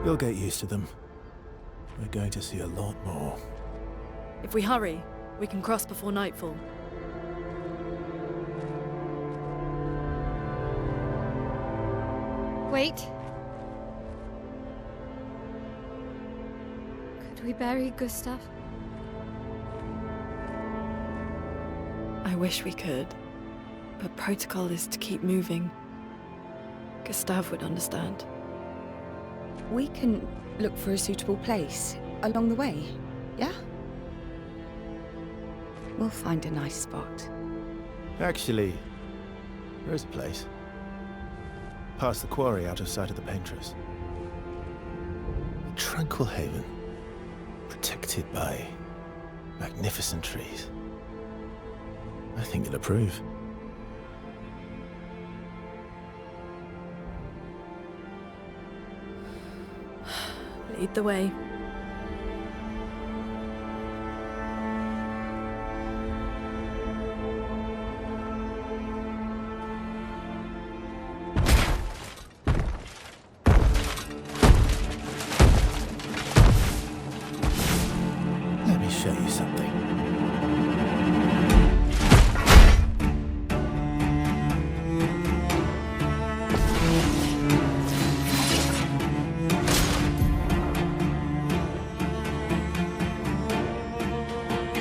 You'll get used to them. We're going to see a lot more. If we hurry, we can cross before nightfall. Wait. Could we bury Gustav? I wish we could, but protocol is to keep moving. Gustav would understand. We can look for a suitable place along the way, yeah? We'll find a nice spot. Actually, there is a place. Past the quarry, out of sight of the paintress. A tranquil haven, protected by magnificent trees. I think you'll approve. Lead the way. Let me show you something.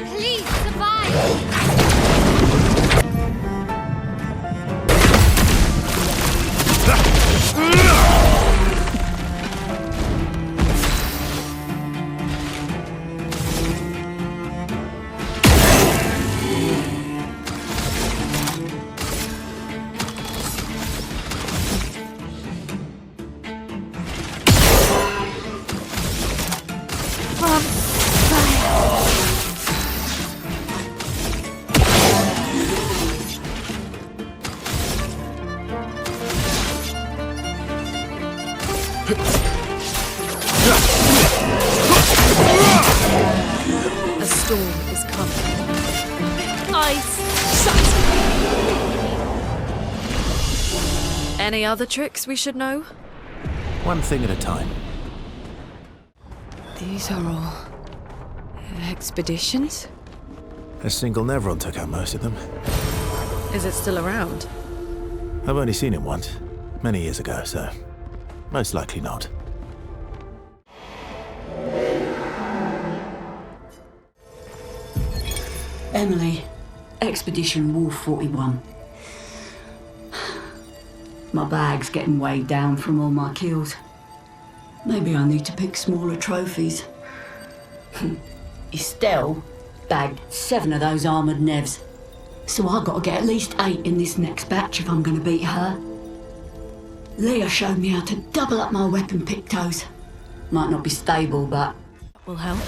Please, survive! A storm is coming. Ice! Shut! Any other tricks we should know? One thing at a time. These are all expeditions? A single Nevron took out most of them. Is it still around? I've only seen him once, many years ago, so most likely not. Emily, Expedition Wolf 41. My bag's getting weighed down from all my kills. Maybe I need to pick smaller trophies. Estelle bagged 7 of those armoured nevs. So I gotta get at least 8 in this next batch if I'm gonna beat her. Leah showed me how to double up my weapon pictos. Might not be stable, but Will help.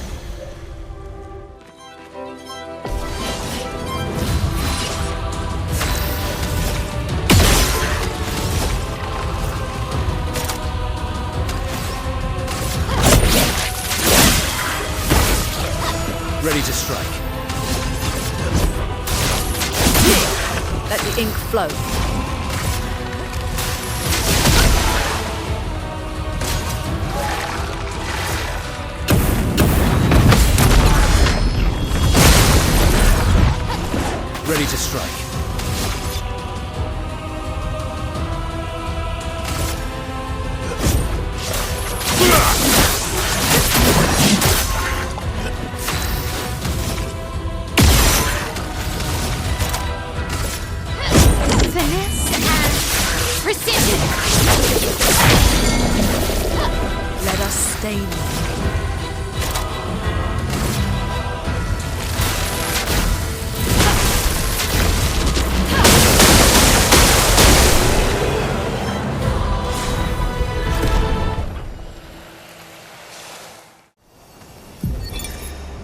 Ready to strike. Let the ink flow. Ready to strike. Finesse and precision! Let us stain them.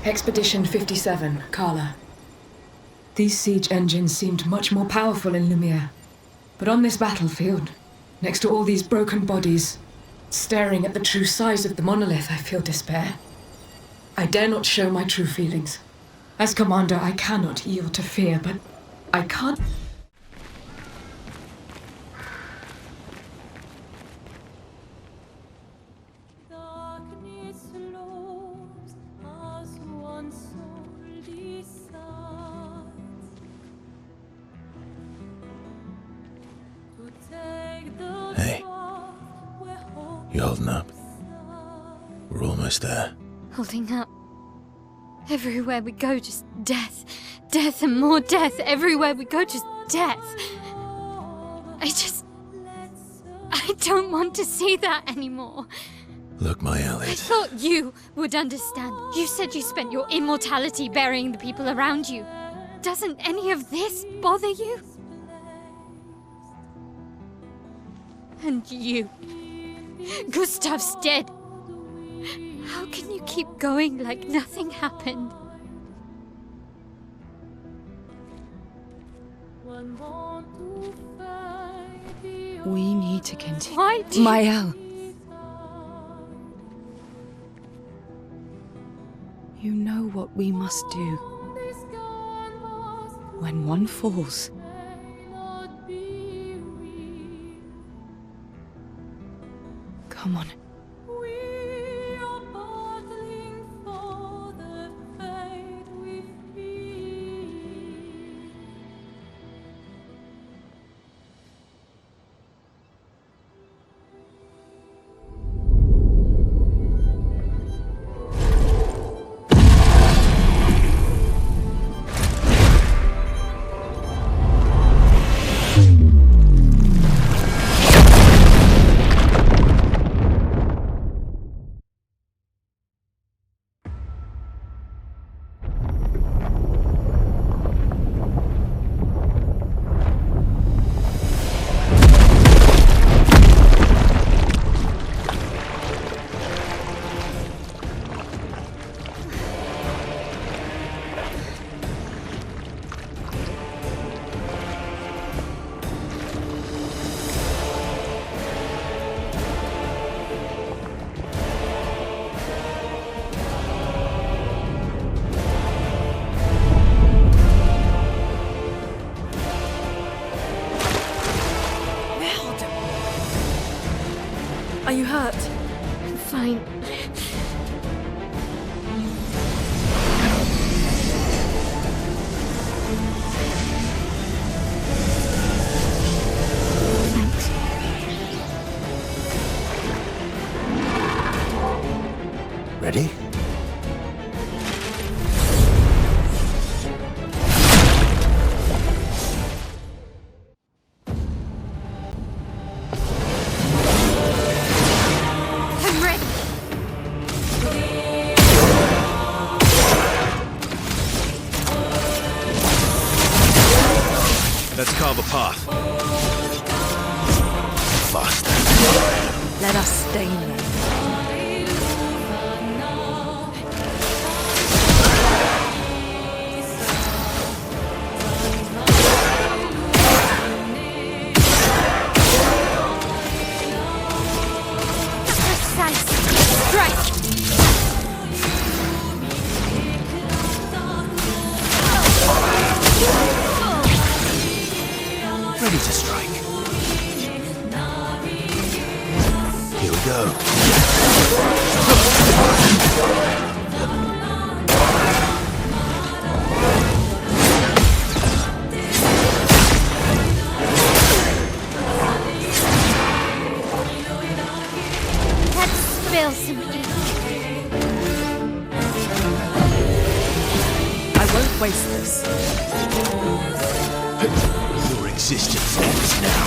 Expedition 57, Carla. These siege engines seemed much more powerful in Lumiere. But on this battlefield, next to all these broken bodies, staring at the true size of the monolith, I feel despair. I dare not show my true feelings. As commander, I cannot yield to fear, but I can't... You holding up? We're almost there. Holding up. Everywhere we go, just death. Death and more death. Everywhere we go, just death. I don't want to see that anymore. Look, my I Elliot. thought you would understand. You said you spent your immortality burying the people around you. Doesn't any of this bother you? And you. Gustav's dead. How can you keep going like nothing happened? We need to continue. Why do you... Mael. You know what we must do. When one falls, come on. Are you hurt? I'm fine. Thanks. Ready? I'm ready. Let's carve a path. Faster. Let us stain them. Precise. Strike. Ready to strike. Here we go. Let's spill some ink. I won't waste this. Your existence ends now.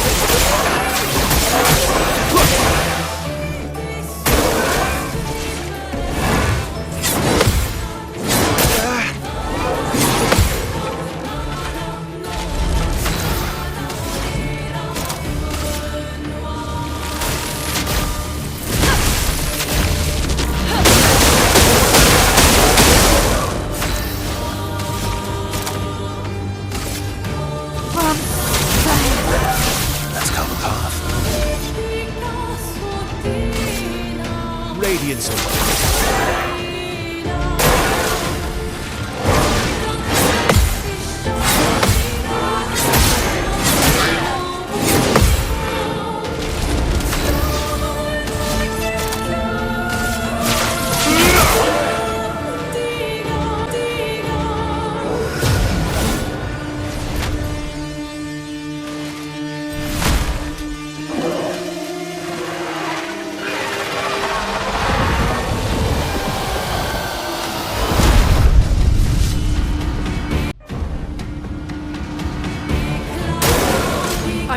Let's carve a path. Radiance away.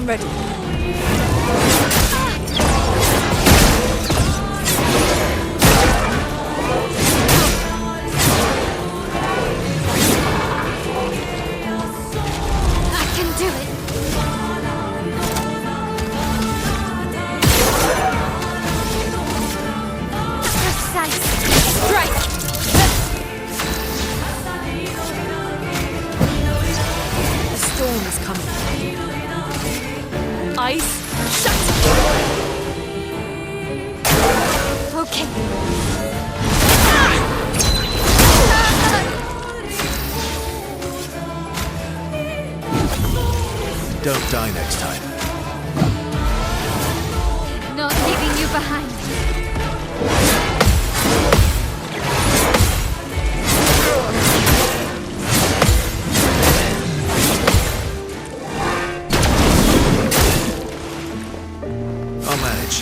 I'm ready. I can do it. Precise strike. The storm is coming. Ice, shut! Okay. Don't die next time. Not leaving you behind. I'll manage.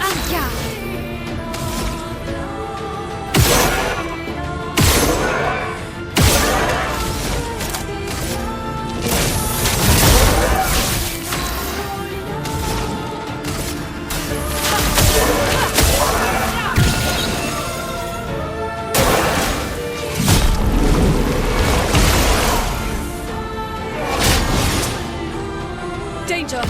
Anja! Danger!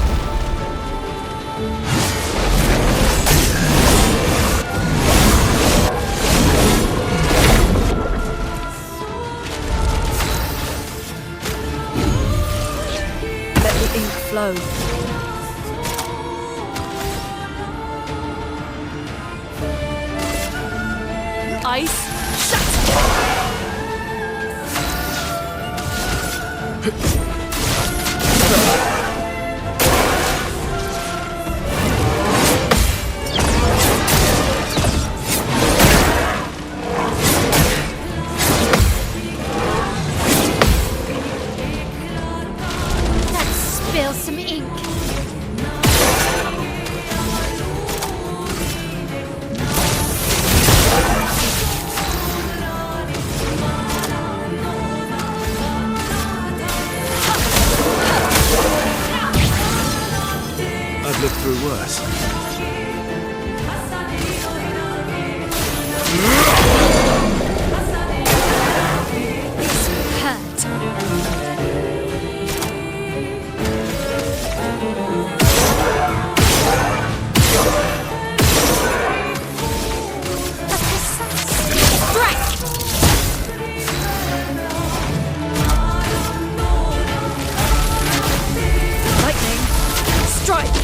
Let the ink flow. Ice, shut! Let's spill some ink. I've lived through worse. Hurt. A precise strike. Lightning, strike!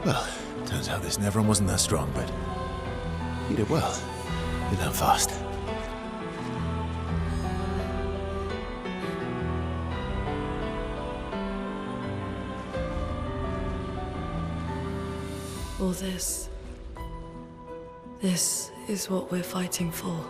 Well, turns out this Nevron wasn't that strong, but you did well. You learn fast. All this is what we're fighting for.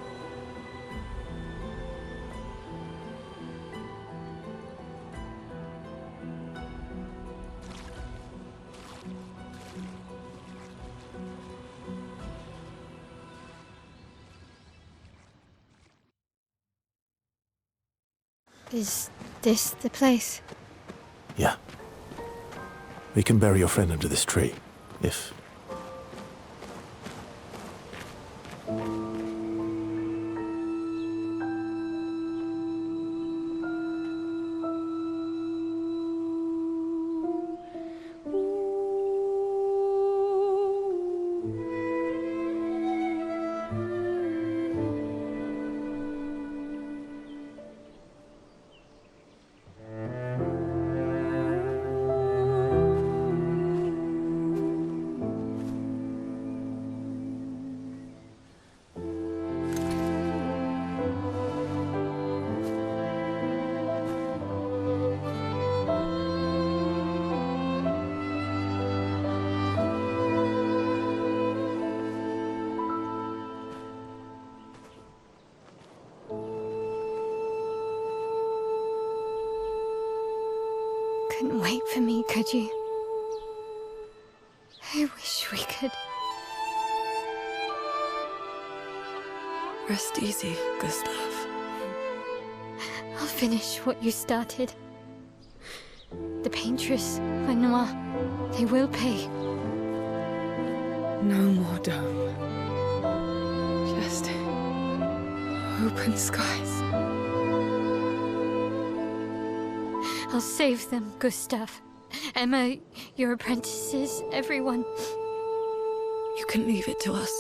Is this the place? Yeah. We can bury your friend under this tree, if... couldn't wait for me, could you? I wish we could. Rest easy, Gustav. I'll finish what you started. The paintress, Renoir, they will pay. No more dome. Just open skies. I'll save them, Gustav. Emma, your apprentices, everyone. You can leave it to us.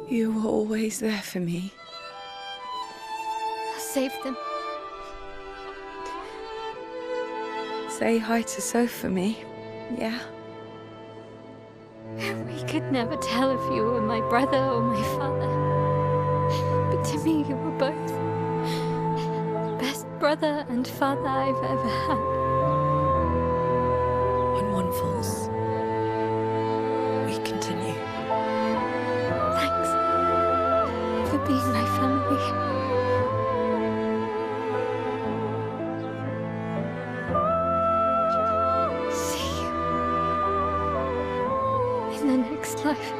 You were always there for me. I'll save them. Say hi to Soph for me. Yeah? We could never tell if you were my brother or my father. But to me, you were both. Best brother and father I've ever had. When one falls, we continue. Thanks for being my family. See you in the next life.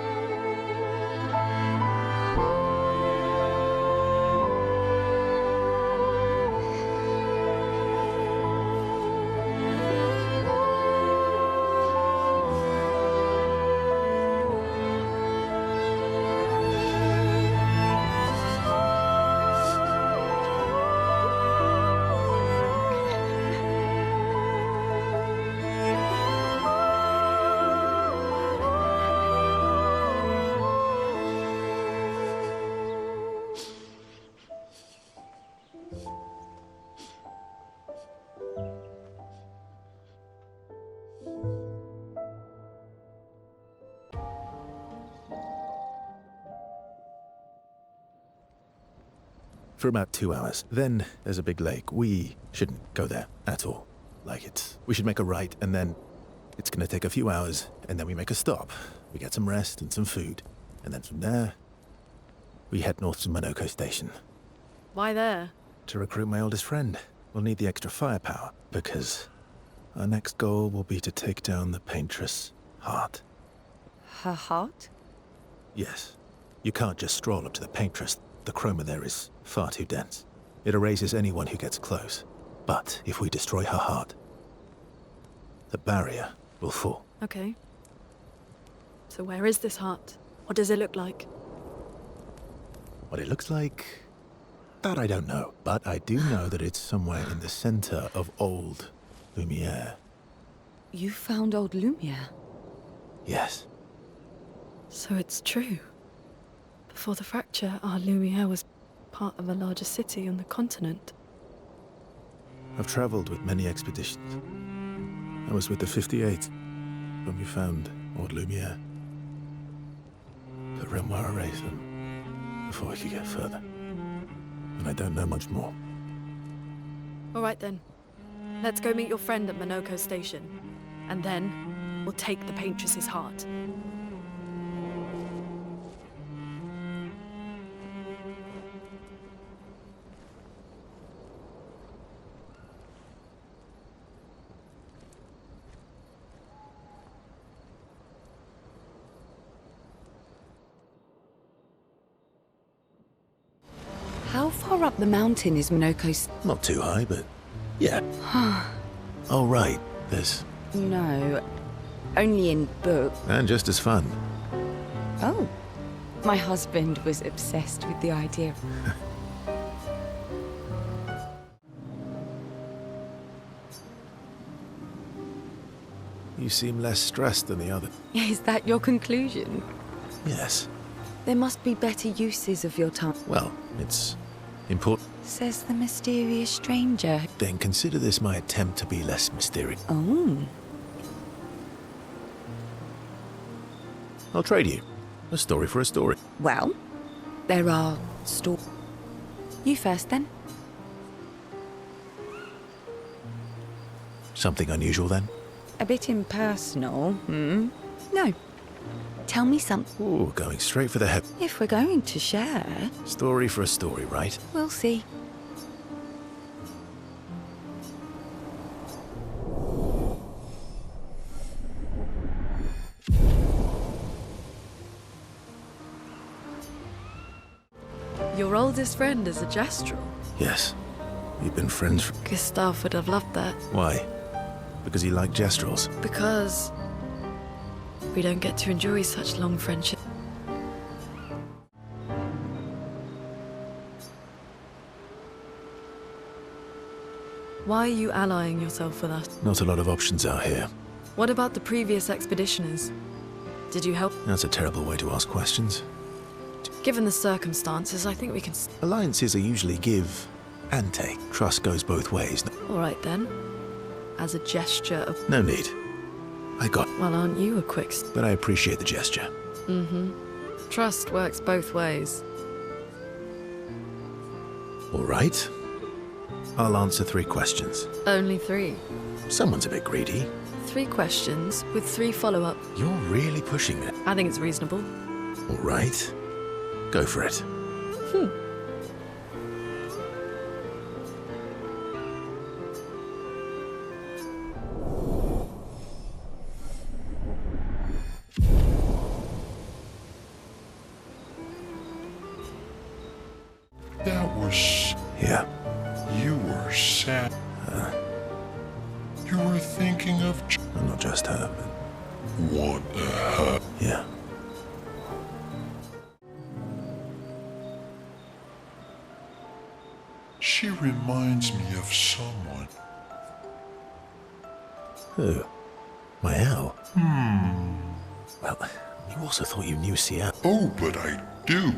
For about 2 hours. Then there's a big lake. We shouldn't go there at all. We should make a right, and then it's gonna take a few hours, and then we make a stop. We get some rest and some food. And then from there, we head north to Monoko Station. Why there? To recruit my oldest friend. We'll need the extra firepower, because our next goal will be to take down the paintress' heart. Her heart? Yes. You can't just stroll up to the paintress. The chroma there is far too dense. It erases anyone who gets close. But if we destroy her heart, the barrier will fall. Okay. So where is this heart? What does it look like? What it looks like, that I don't know. But I do know that it's somewhere in the center of old Lumiere. You found old Lumiere? Yes. So it's true. Before the fracture, our Lumiere was part of a larger city on the continent. I've traveled with many expeditions. I was with the 58th when we found old Lumiere. But Renoir erased them before we could get further. And I don't know much more. All right then. Let's go meet your friend at Monoko Station. And then, we'll take the paintress's heart. How far up the mountain is Monoko's? Not too high, but yeah. Oh, right. There's... No, only in book. And just as fun. Oh. My husband was obsessed with the idea. You seem less stressed than the other. Is that your conclusion? Yes. There must be better uses of your time. Well, it's important. Says the mysterious stranger. Then consider this my attempt to be less mysterious. Oh. I'll trade you. A story for a story. Well, there are You first, then. Something unusual, then? A bit impersonal, hmm? No. Tell me something. Ooh, going straight for the head. If we're going to share... Story for a story, right? We'll see. Your oldest friend is a Gestrel. Yes. We've been friends for... Gustav would have loved that. Why? Because he liked Gestrels. Because we don't get to enjoy such long friendship. Why are you allying yourself with us? Not a lot of options out here. What about the previous expeditioners? Did you help? That's a terrible way to ask questions. Given the circumstances, I think we can... Alliances are usually give and take. Trust goes both ways. All right then. As a gesture of... No need. I got... Well, aren't you a quick... But I appreciate the gesture. Trust works both ways. All right. I'll answer 3 questions. Only 3. Someone's a bit greedy. 3 questions with 3 follow-up. You're really pushing it. I think it's reasonable. All right. Go for it. That was... Yeah. You were sad. You were thinking of... And not just her, but... What the hell? Yeah. She reminds me of someone. Who? My Al? Well, you also thought you knew Seattle. Oh, but I do.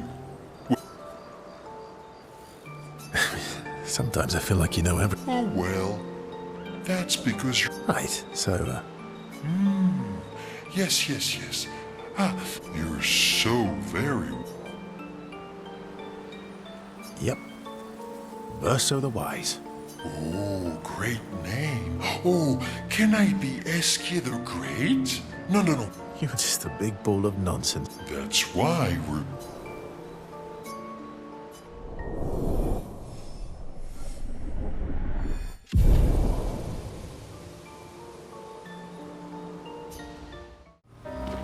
Sometimes I feel like you know everything. Oh, well. That's because you're... Right, so, Yes. Ah, you're so very... Yep. Verso the Wise. Oh, great name. Oh, can I be Eskia the Great? No. You're just a big ball of nonsense. That's why we're...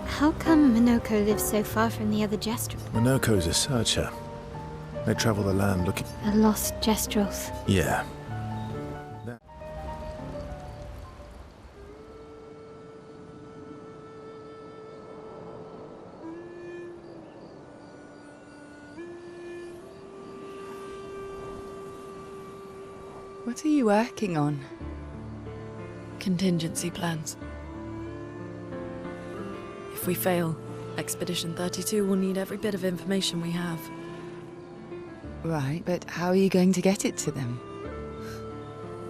How come Minoko lives so far from the other Gestrel? Minoko's a searcher. They travel the land looking... The lost Gestrels. Yeah. What are you working on? Contingency plans. If we fail, Expedition 32 will need every bit of information we have. Right, but how are you going to get it to them?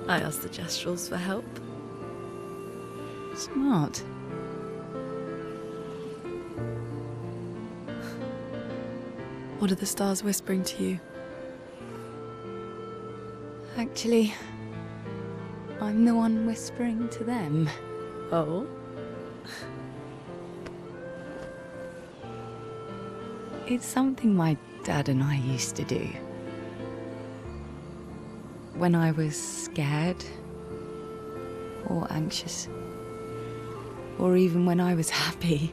I asked the Gestrels for help. Smart. What are the stars whispering to you? Actually, I'm the one whispering to them. Oh? It's something my dad and I used to do. When I was scared, or anxious, or even when I was happy,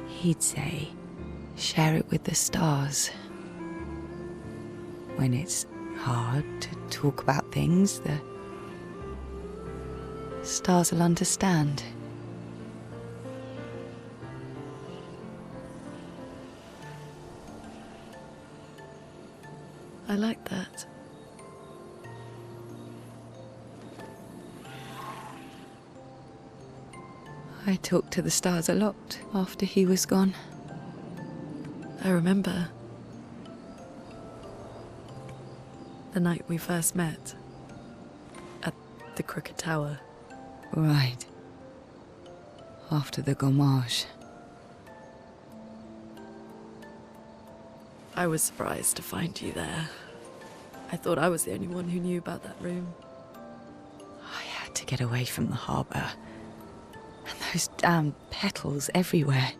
he'd say, share it with the stars. When it's hard to talk about things, the stars will understand. I like that. I talked to the stars a lot after he was gone. I remember the night we first met at the Crooked Tower. Right. After the gommage. I was surprised to find you there. I thought I was the only one who knew about that room. I had to get away from the harbour. And those damn petals everywhere.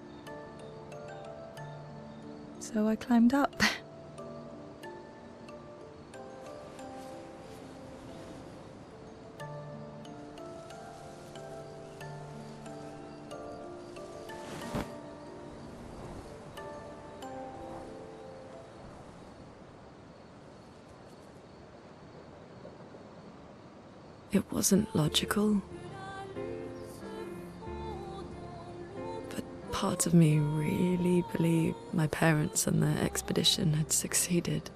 So I climbed up. It wasn't logical. But part of me really believed my parents and their expedition had succeeded.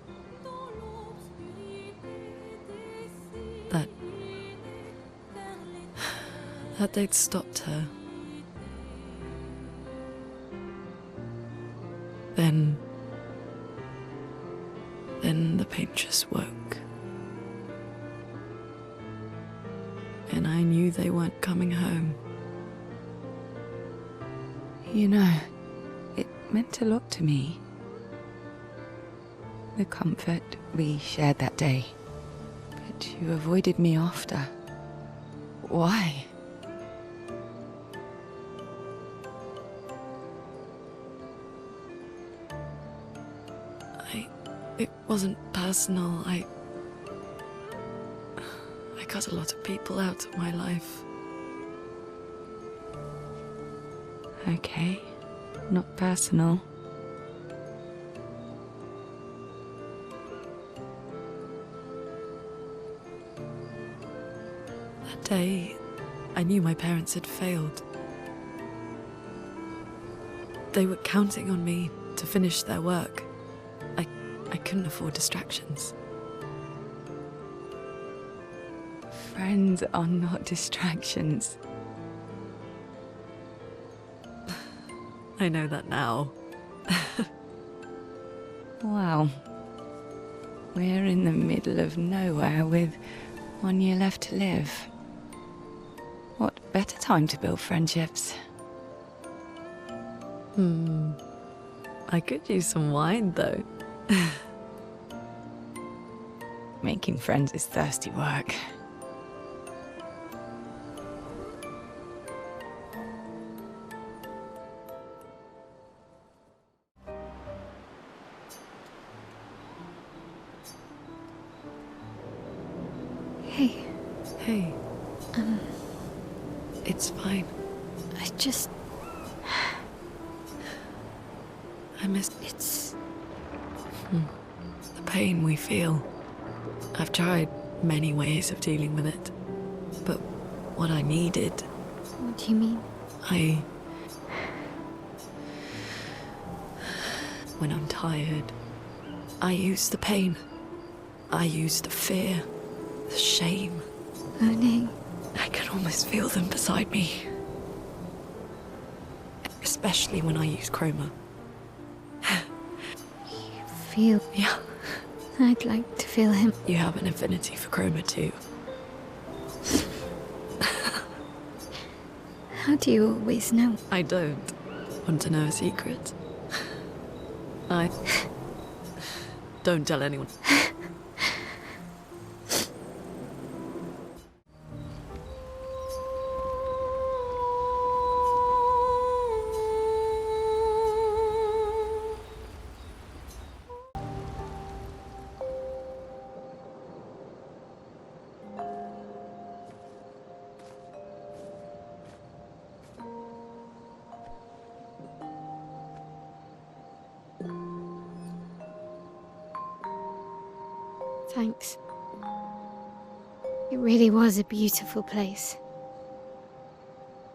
That they'd stopped her. Then the pain just woke. And I knew they weren't coming home. You know, it meant a lot to me. The comfort we shared that day. But you avoided me after. Why? It wasn't personal. I cut a lot of people out of my life. Okay, not personal. That day, I knew my parents had failed. They were counting on me to finish their work. I couldn't afford distractions. Friends are not distractions. I know that now. Wow. We're in the middle of nowhere with 1 year left to live. What better time to build friendships? I could use some wine, though. Making friends is thirsty work. Hey, Hey. It's fine. I just... I miss It's... the pain we feel. I've tried many ways of dealing with it, but what I needed, What do you mean? when I'm tired, I use the pain. I use the fear, the shame. Moaning. I can almost feel them beside me. Especially when I use chroma. Feel... Yeah, I'd like to feel him. you have an affinity for chroma too. How do you always know? I don't want to know a secret. I don't tell anyone. Thanks. It really was a beautiful place.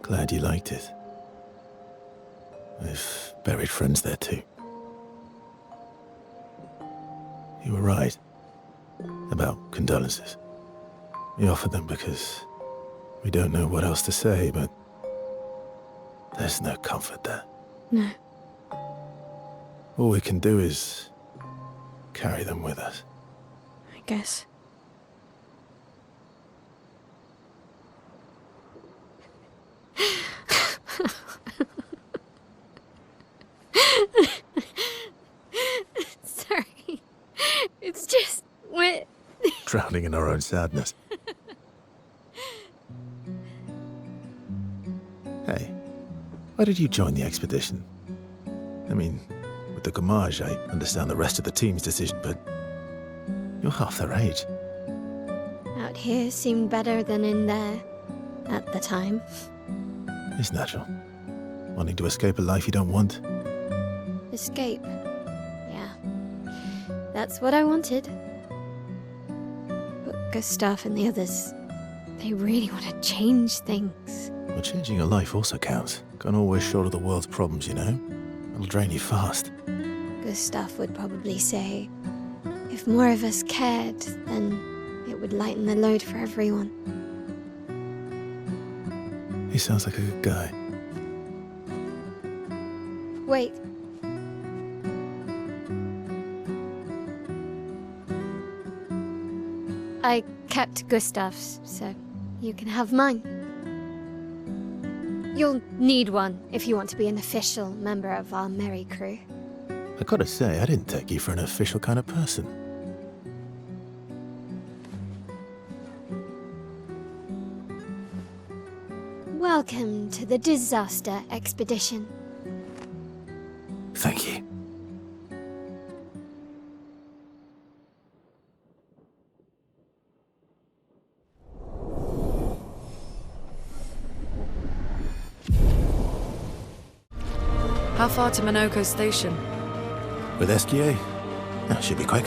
Glad you liked it. I've buried friends there too. You were right about condolences. We offer them because we don't know what else to say, but there's no comfort there. No. All we can do is carry them with us. I guess. Sorry. It's just what... Drowning in our own sadness. Hey, why did you join the expedition? I mean, with the Gommage, I understand the rest of the team's decision, but you're half their age. Out here seemed better than in there at the time. It's natural. Wanting to escape a life you don't want. Escape. Yeah. That's what I wanted. But Gustav and the others, They really want to change things. Well, changing your life also counts. Can't always shoulder the world's problems, you know? It'll drain you fast. Gustav would probably say, if more of us cared, then it would lighten the load for everyone. He sounds like a good guy. Wait. I kept Gustav's, so you can have mine. You'll need one if you want to be an official member of our merry crew. I gotta say, I didn't take you for an official kind of person. Welcome to the disaster expedition. Thank you. How far to Minoko Station? With SQA? That should be quick.